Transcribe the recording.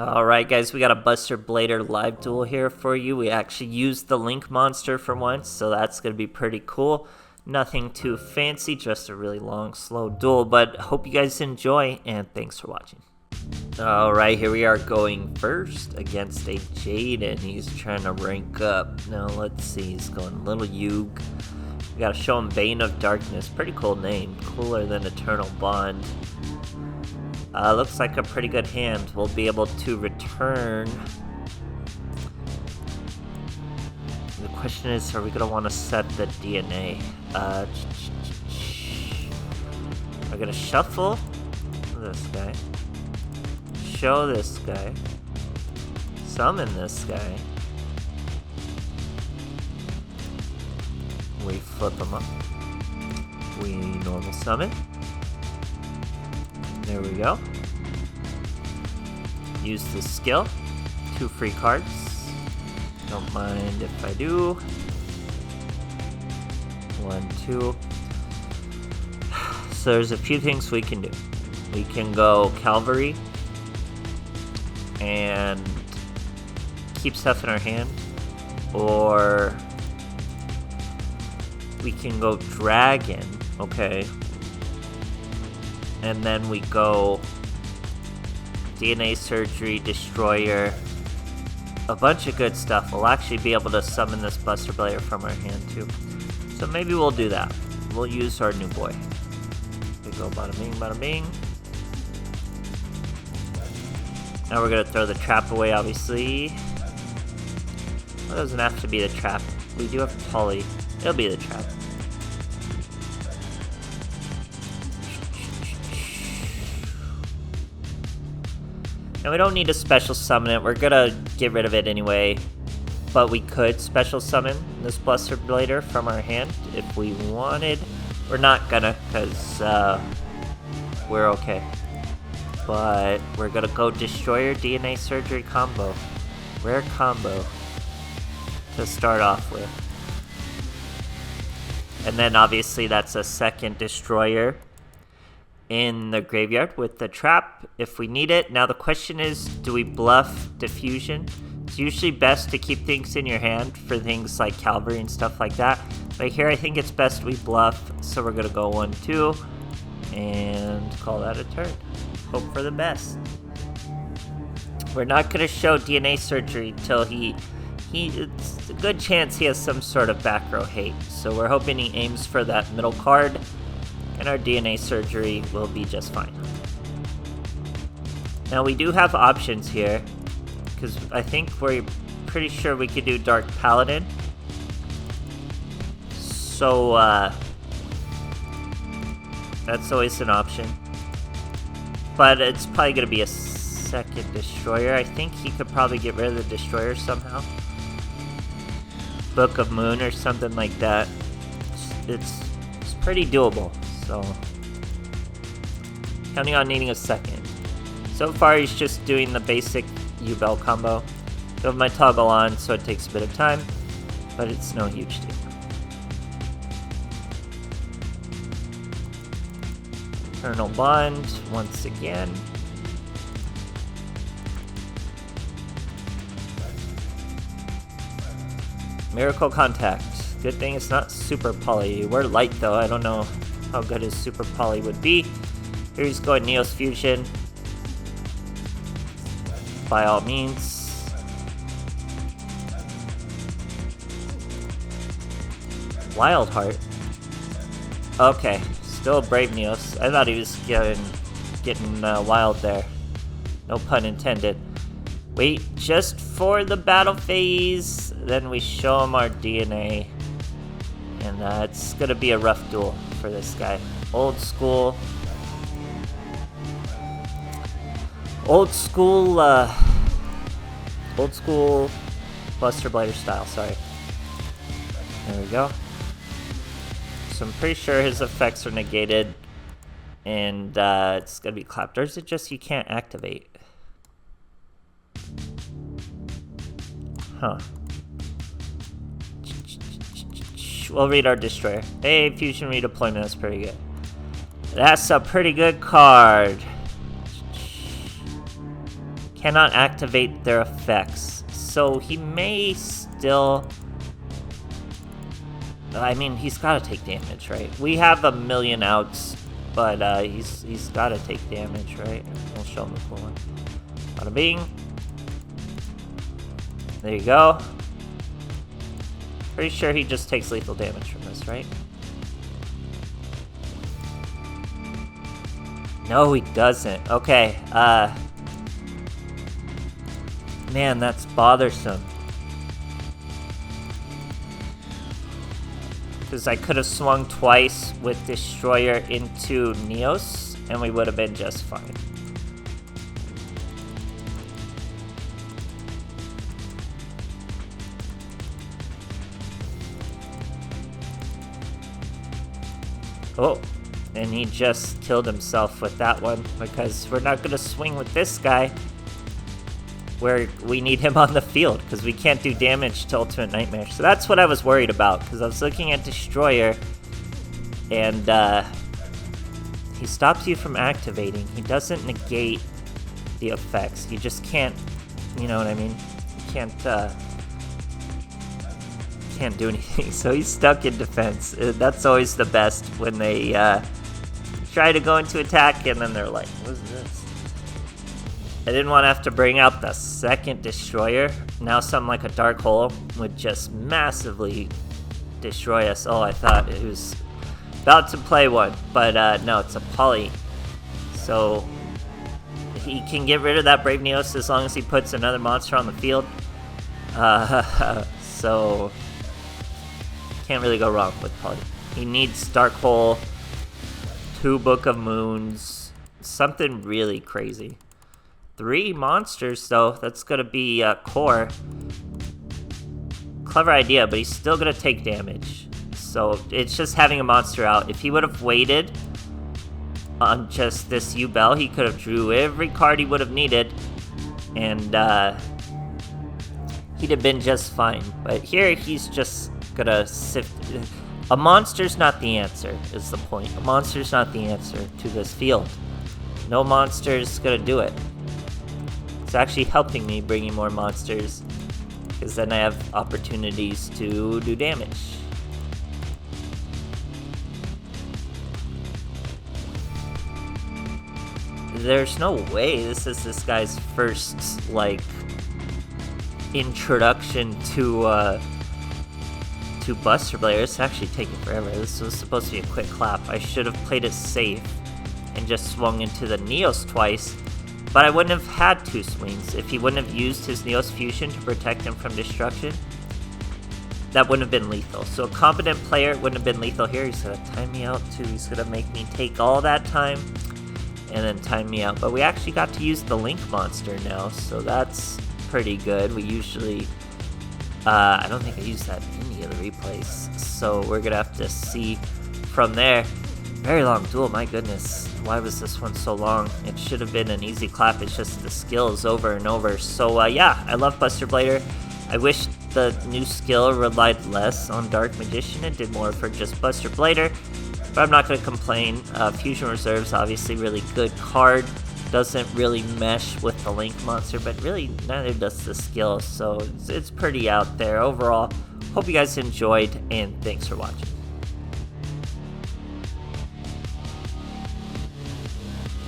Alright guys, we got a Buster Blader live duel here for you. We actually used the Link monster for once, so that's going to be pretty cool. Nothing too fancy, just a really long, slow duel, but hope you guys enjoy, and thanks for watching. Alright, here we are going first against a Jaden. He's trying to rank up. Now let's see, he's going Little Yug. We gotta show him Bane of Darkness. Pretty cool name, cooler than Eternal Bond. Looks like a pretty good hand. We'll be able to return. The question is, are we gonna want to set the DNA? We're gonna shuffle this guy, show this guy, summon this guy. We flip him up. We normal summon. There we go. Use the skill. 2 free cards. Don't mind if I do. 1, 2. So there's a few things we can do. We can go Cavalry and keep stuff in our hand, or we can go Dragon, okay, and then we go DNA Surgery, Destroyer, a bunch of good stuff. We'll actually be able to summon this Buster Blader from our hand too. So maybe we'll do that. We'll use our new boy. We go bada bing, bada bing. Now we're gonna throw the trap away, obviously. Well, it doesn't have to be the trap. We do have Polly. It'll be the trap. Now we don't need to special summon it, we're gonna get rid of it anyway, but we could special summon this Buster Blader from our hand if we wanted. We're not gonna, because we're okay. But we're gonna go Destroyer DNA Surgery combo. Rare combo to start off with. And then obviously that's a second Destroyer in the graveyard with the trap if we need it. Now the question is, do we bluff Diffusion? It's usually best to keep things in your hand for things like Cavalry and stuff like that. But here I think it's best we bluff, so we're gonna go 1, 2 and call that a turn. Hope for the best. We're not gonna show DNA Surgery till it's a good chance he has some sort of back row hate. So we're hoping he aims for that middle card, and our DNA Surgery will be just fine. Now we do have options here, because I think we're pretty sure we could do Dark Paladin. So that's always an option. But it's probably going to be a second Destroyer. I think he could probably get rid of the Destroyer somehow. Book of Moon or something like that. It's pretty doable. So, counting on needing a second. So far, he's just doing the basic U-Bell combo. I have my toggle on, so it takes a bit of time, but it's no huge deal. Eternal Bond, once again. Miracle Contact. Good thing it's not Super Poly. We're light though, I don't know how good his Super Poly would be. Here he's going Neos Fusion. By all means. Wild Heart. Okay, still Brave Neos. I thought he was getting wild there. No pun intended. Wait just for the battle phase. Then we show him our DNA. And it's gonna be a rough duel for this guy. Old school Buster Blader style, sorry. There we go. So I'm pretty sure his effects are negated, and it's gonna be clapped. Or is it just you can't activate? Huh. We'll read our Destroyer. Hey, Fusion redeployment, that's pretty good. That's a pretty good card. Cannot activate their effects. So he may still... I mean, he's got to take damage, right? We have a million outs, but he's got to take damage, right? We'll show him the cool one. Bada bing. There you go. Pretty sure he just takes lethal damage from this, right? No, he doesn't. Okay, man, that's bothersome. Because I could have swung twice with Destroyer into Neos, and we would have been just fine. Oh, and he just killed himself with that one, because we're not going to swing with this guy where we need him on the field, because we can't do damage to Ultimate Nightmare. So that's what I was worried about, because I was looking at Destroyer, and he stops you from activating. He doesn't negate the effects. You just can't, you know what I mean? You can't do anything. So he's stuck in defense. That's always the best, when they try to go into attack, and then they're like, what is this? I didn't want to have to bring out the second Destroyer. Now something like a Dark Hole would just massively destroy us. Oh, I thought it was about to play one, but no, it's a Poly. So he can get rid of that Brave Neos as long as he puts another monster on the field. So can't really go wrong with Poly. He needs Dark Hole, 2 Book of Moons, something really crazy. 3 monsters, though. That's gonna be core. Clever idea, but he's still gonna take damage. So it's just having a monster out. If he would have waited on just this U-Bell, he could have drew every card he would have needed, and he'd have been just fine. But here, he's just gonna sift. A monster's not the answer, is the point. A monster's not the answer to this field. No monster's gonna do it. It's actually helping me bringing more monsters, because then I have opportunities to do damage. There's no way this is this guy's first, like, introduction to Buster Blader. It's actually taking forever. This was supposed to be a quick clap. I should have played it safe and just swung into the Neos twice. But I wouldn't have had 2 swings. If he wouldn't have used his Neos Fusion to protect him from destruction, that wouldn't have been lethal. So a competent player wouldn't have been lethal here. He's going to time me out too. He's going to make me take all that time and then time me out. But we actually got to use the Link monster now, so that's pretty good. We usually... I don't think I used that in any of the replays. So we're going to have to see from there. Very long duel, my goodness. Why was this one so long? It should have been an easy clap. It's just the skills over and over. So yeah, I love Buster Blader. I wish the new skill relied less on Dark Magician and did more for just Buster Blader, but I'm not going to complain. Fusion Reserve's obviously really good card. Doesn't really mesh with the Link monster, but really neither does the skill. So it's pretty out there. Overall, hope you guys enjoyed, and thanks for watching.